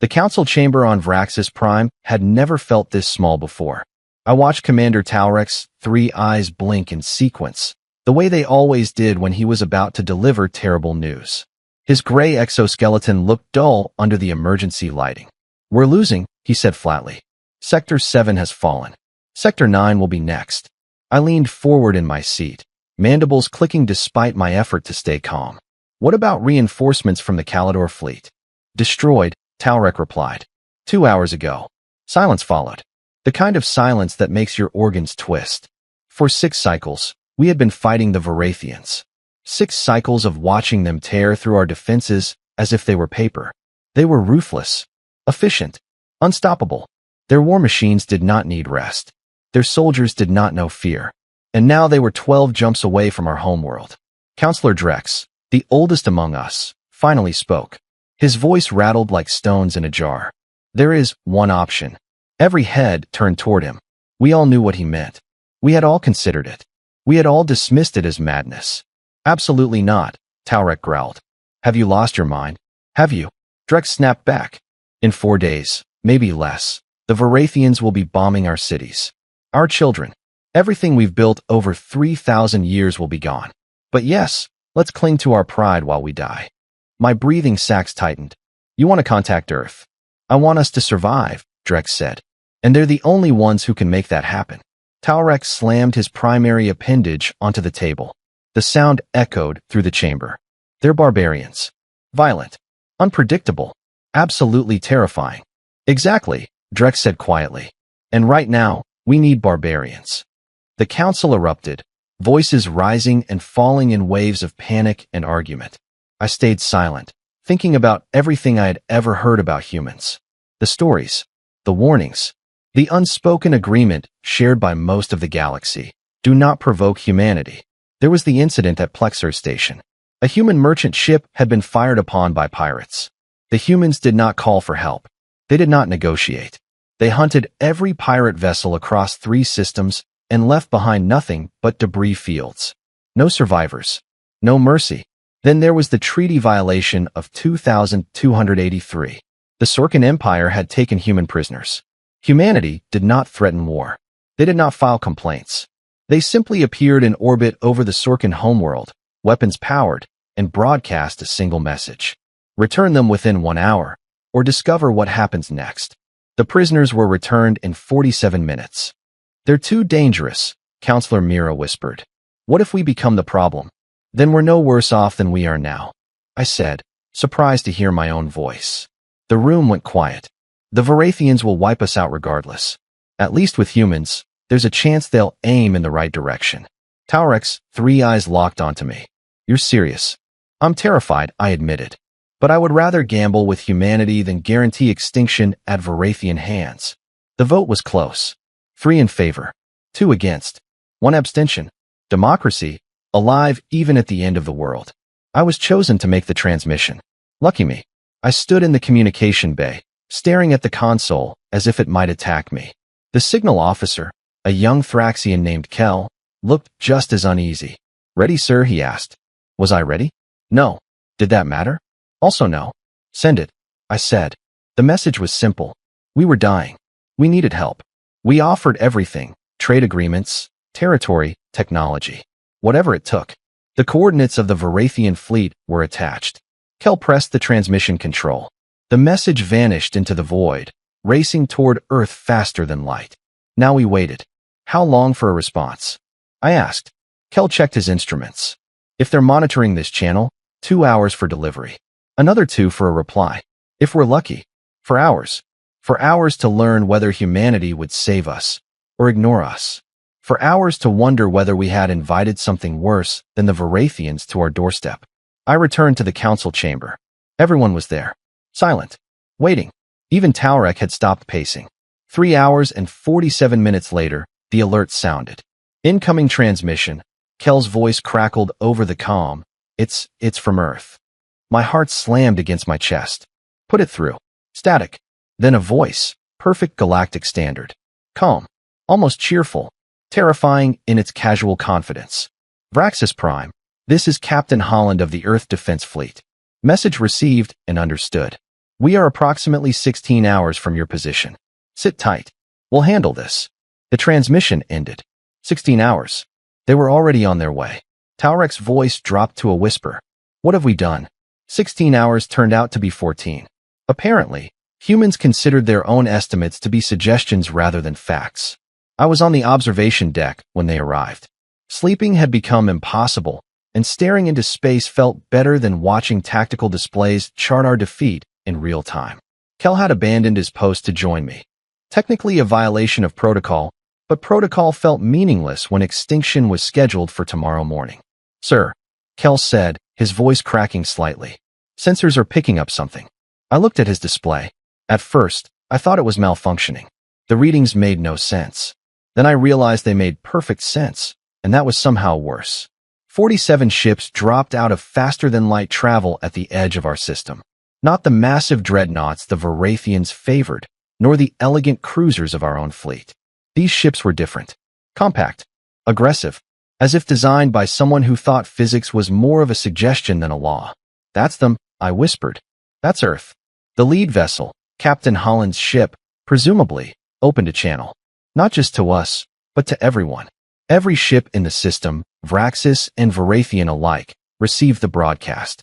The council chamber on Vraxis Prime had never felt this small before. I watched Commander Talrek's 3 eyes blink in sequence, the way they always did when he was about to deliver terrible news. His gray exoskeleton looked dull under the emergency lighting. "We're losing," he said flatly. "Sector 7 has fallen. Sector 9 will be next." I leaned forward in my seat, mandibles clicking despite my effort to stay calm. "What about reinforcements from the Calidor fleet?" "Destroyed," Talrek replied. 2 hours ago." Silence followed. The kind of silence that makes your organs twist. For 6 cycles, we had been fighting the Varathians. 6 cycles of watching them tear through our defenses as if they were paper. They were ruthless, efficient, unstoppable. Their war machines did not need rest. Their soldiers did not know fear. And now they were 12 jumps away from our homeworld. Counselor Drex, the oldest among us, finally spoke. His voice rattled like stones in a jar. "There is one option." Every head turned toward him. We all knew what he meant. We had all considered it. We had all dismissed it as madness. "Absolutely not," Talrek growled. "Have you lost your mind? Have you?" Drex snapped back. "In 4 days, maybe less, the Varathians will be bombing our cities. Our children. Everything we've built over 3,000 years will be gone. But yes, let's cling to our pride while we die." My breathing sacs tightened. "You want to contact Earth?" "I want us to survive," Drex said. "And they're the only ones who can make that happen." Talrek slammed his primary appendage onto the table. The sound echoed through the chamber. "They're barbarians. Violent. Unpredictable. Absolutely terrifying." "Exactly," Drex said quietly. "And right now, we need barbarians." The council erupted, voices rising and falling in waves of panic and argument. I stayed silent, thinking about everything I had ever heard about humans. The stories, the warnings, the unspoken agreement shared by most of the galaxy. Do not provoke humanity. There was the incident at Plexer Station. A human merchant ship had been fired upon by pirates. The humans did not call for help. They did not negotiate. They hunted every pirate vessel across 3 systems and left behind nothing but debris fields. No survivors. No mercy. Then there was the treaty violation of 2283. The Sorkin Empire had taken human prisoners. Humanity did not threaten war. They did not file complaints. They simply appeared in orbit over the Sorkin homeworld, weapons powered, and broadcast a single message. Return them within 1 hour, or discover what happens next. The prisoners were returned in 47 minutes. "They're too dangerous," Counselor Mira whispered. "What if we become the problem? Then we're no worse off than we are now," I said, surprised to hear my own voice. The room went quiet. "The Varathians will wipe us out regardless. At least with humans, there's a chance they'll aim in the right direction." Talrek's 3 eyes locked onto me. "You're serious?" "I'm terrified," I admitted. "But I would rather gamble with humanity than guarantee extinction at Varathian hands." The vote was close. 3 in favor, 2 against, 1 abstention. Democracy, alive even at the end of the world. I was chosen to make the transmission. Lucky me. I stood in the communication bay, staring at the console as if it might attack me. The signal officer, a young Thraxian named Kel, looked just as uneasy. "Ready, sir?" he asked. Was I ready? No. Did that matter? Also no. "Send it," I said. The message was simple. We were dying. We needed help. We offered everything: trade agreements, territory, technology. Whatever it took. The coordinates of the Varathian fleet were attached. Kel pressed the transmission control. The message vanished into the void, racing toward Earth faster than light. Now we waited. How long for a response? I asked. Kel checked his instruments. If they're monitoring this channel, 2 hours for delivery. Another 2 for a reply. If we're lucky, for hours. For hours to learn whether humanity would save us or ignore us. For hours to wonder whether we had invited something worse than the Varathians to our doorstep. I returned to the council chamber. Everyone was there. Silent. Waiting. Even Talrek had stopped pacing. 3 hours and 47 minutes later, the alert sounded. Incoming transmission. Kel's voice crackled over the comm. It's from Earth." My heart slammed against my chest. "Put it through." Static. Then a voice. Perfect galactic standard. Calm. Almost cheerful. Terrifying in its casual confidence. "Vraxis Prime. This is Captain Holland of the Earth Defense Fleet. Message received and understood. We are approximately 16 hours from your position. Sit tight. We'll handle this. The transmission ended. 16 hours. They were already on their way. Taurek's voice dropped to a whisper. What have we done? 16 hours turned out to be 14. Apparently, humans considered their own estimates to be suggestions rather than facts. I was on the observation deck when they arrived. Sleeping had become impossible, and staring into space felt better than watching tactical displays chart our defeat in real time. Kel had abandoned his post to join me. Technically a violation of protocol, but protocol felt meaningless when extinction was scheduled for tomorrow morning. Sir, Kel said, his voice cracking slightly. Sensors are picking up something. I looked at his display. At first, I thought it was malfunctioning. The readings made no sense. Then I realized they made perfect sense, and that was somehow worse. 47 ships dropped out of faster-than-light travel at the edge of our system. Not the massive dreadnoughts the Varathians favored, nor the elegant cruisers of our own fleet. These ships were different. Compact. Aggressive. As if designed by someone who thought physics was more of a suggestion than a law. That's them, I whispered. That's Earth. The lead vessel, Captain Holland's ship, presumably, opened a channel. Not just to us, but to everyone. Every ship in the system, Vraxis and Varathian alike, received the broadcast.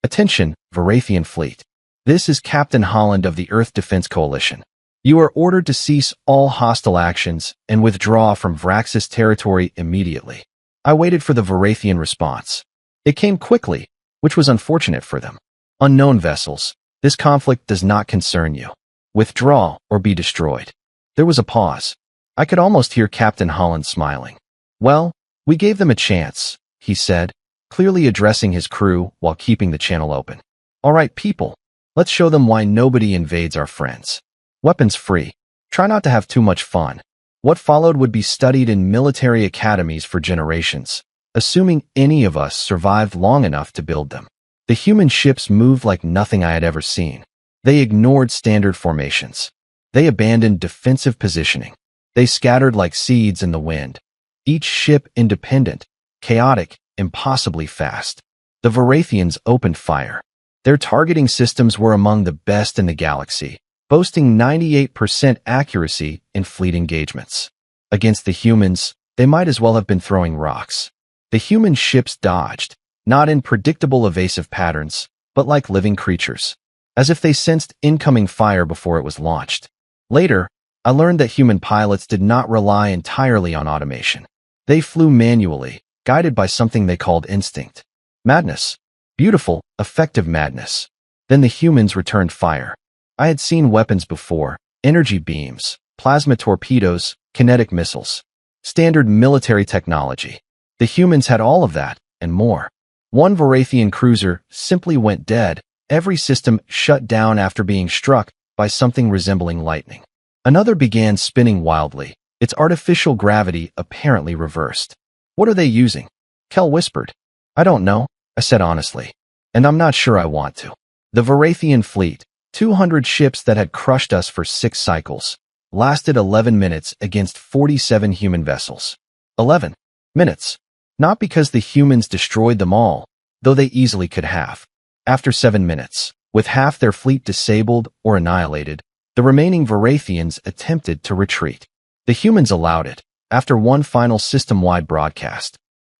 Attention, Varathian fleet. This is Captain Holland of the Earth Defense Coalition. You are ordered to cease all hostile actions and withdraw from Vraxis territory immediately. I waited for the Varathian response. It came quickly, which was unfortunate for them. Unknown vessels, this conflict does not concern you. Withdraw or be destroyed. There was a pause. I could almost hear Captain Holland smiling. Well, we gave them a chance, he said, clearly addressing his crew while keeping the channel open. All right, people, let's show them why nobody invades our friends. Weapons free. Try not to have too much fun. What followed would be studied in military academies for generations, assuming any of us survived long enough to build them. The human ships moved like nothing I had ever seen. They ignored standard formations. They abandoned defensive positioning. They scattered like seeds in the wind. Each ship independent, chaotic, impossibly fast. The Varathians opened fire. Their targeting systems were among the best in the galaxy, boasting 98% accuracy in fleet engagements. Against the humans, they might as well have been throwing rocks. The human ships dodged, not in predictable evasive patterns, but like living creatures, as if they sensed incoming fire before it was launched. Later, I learned that human pilots did not rely entirely on automation. They flew manually, guided by something they called instinct. Madness. Beautiful, effective madness. Then the humans returned fire. I had seen weapons before, energy beams, plasma torpedoes, kinetic missiles. Standard military technology. The humans had all of that, and more. One Varathian cruiser simply went dead, every system shut down after being struck by something resembling lightning. Another began spinning wildly, its artificial gravity apparently reversed. What are they using? Kel whispered. I don't know, I said honestly. And I'm not sure I want to. The Varathian fleet, 200 ships that had crushed us for 6 cycles, lasted 11 minutes against 47 human vessels. 11 minutes. Not because the humans destroyed them all, though they easily could have. After 7 minutes, with half their fleet disabled or annihilated, the remaining Varathians attempted to retreat. The humans allowed it, after one final system-wide broadcast.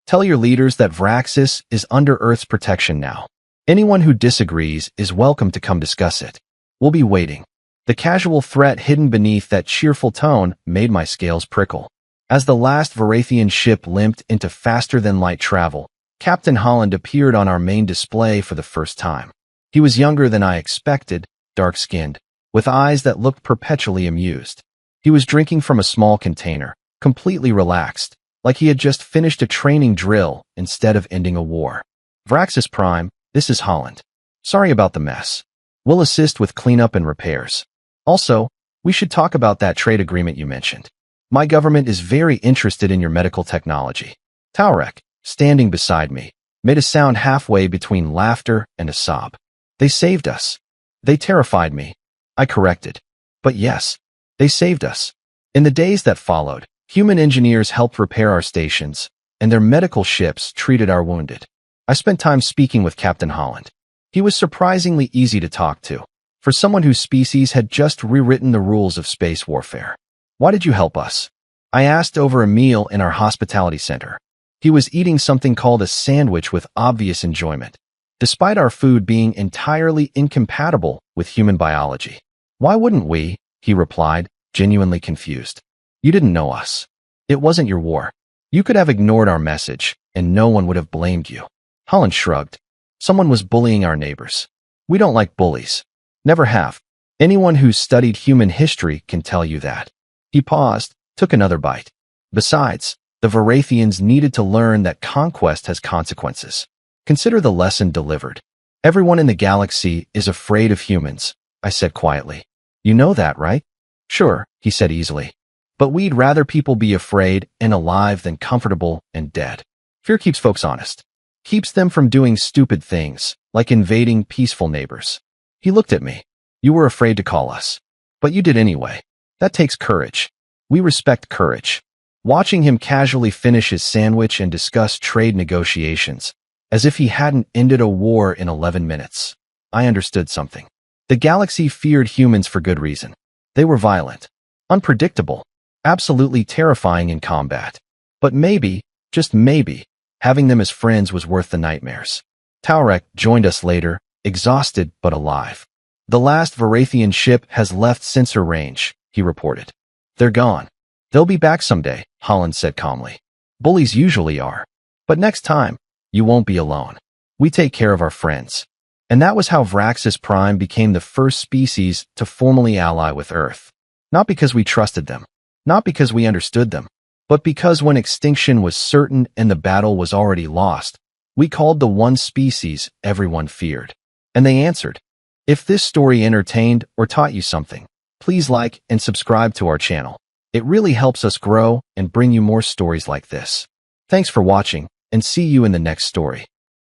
Tell your leaders that Vraxis is under Earth's protection now. Anyone who disagrees is welcome to come discuss it. We'll be waiting. The casual threat hidden beneath that cheerful tone made my scales prickle. As the last Varathian ship limped into faster-than-light travel, Captain Holland appeared on our main display for the first time. He was younger than I expected, dark-skinned, with eyes that looked perpetually amused. He was drinking from a small container, completely relaxed, like he had just finished a training drill instead of ending a war. Vraxis Prime, this is Holland. Sorry about the mess. We'll assist with cleanup and repairs. Also, we should talk about that trade agreement you mentioned. My government is very interested in your medical technology. Taurek, standing beside me, made a sound halfway between laughter and a sob. They saved us. They terrified me. I corrected. But yes, they saved us. In the days that followed, human engineers helped repair our stations, and their medical ships treated our wounded. I spent time speaking with Captain Holland. He was surprisingly easy to talk to. For someone whose species had just rewritten the rules of space warfare. Why did you help us? I asked over a meal in our hospitality center. He was eating something called a sandwich with obvious enjoyment, despite our food being entirely incompatible with human biology. Why wouldn't we? He replied, genuinely confused. You didn't know us. It wasn't your war. You could have ignored our message, and no one would have blamed you. Holland shrugged. Someone was bullying our neighbors. We don't like bullies. Never have. Anyone who's studied human history can tell you that. He paused, took another bite. Besides, the Varathians needed to learn that conquest has consequences. Consider the lesson delivered. Everyone in the galaxy is afraid of humans, I said quietly. You know that, right? Sure, he said easily. But we'd rather people be afraid and alive than comfortable and dead. Fear keeps folks honest. Keeps them from doing stupid things, like invading peaceful neighbors. He looked at me. You were afraid to call us. But you did anyway. That takes courage. We respect courage. Watching him casually finish his sandwich and discuss trade negotiations, as if he hadn't ended a war in 11 minutes, I understood something. The galaxy feared humans for good reason. They were violent, unpredictable, absolutely terrifying in combat. But maybe, just maybe, having them as friends was worth the nightmares. Taurek joined us later, exhausted but alive. The last Varathian ship has left sensor range, he reported. They're gone. They'll be back someday, Holland said calmly. Bullies usually are. But next time, you won't be alone. We take care of our friends. And that was how Vraxis Prime became the first species to formally ally with Earth. Not because we trusted them, not because we understood them, but because when extinction was certain and the battle was already lost, we called the one species everyone feared. And they answered. If this story entertained or taught you something, please like and subscribe to our channel. It really helps us grow and bring you more stories like this. Thanks for watching, and see you in the next story.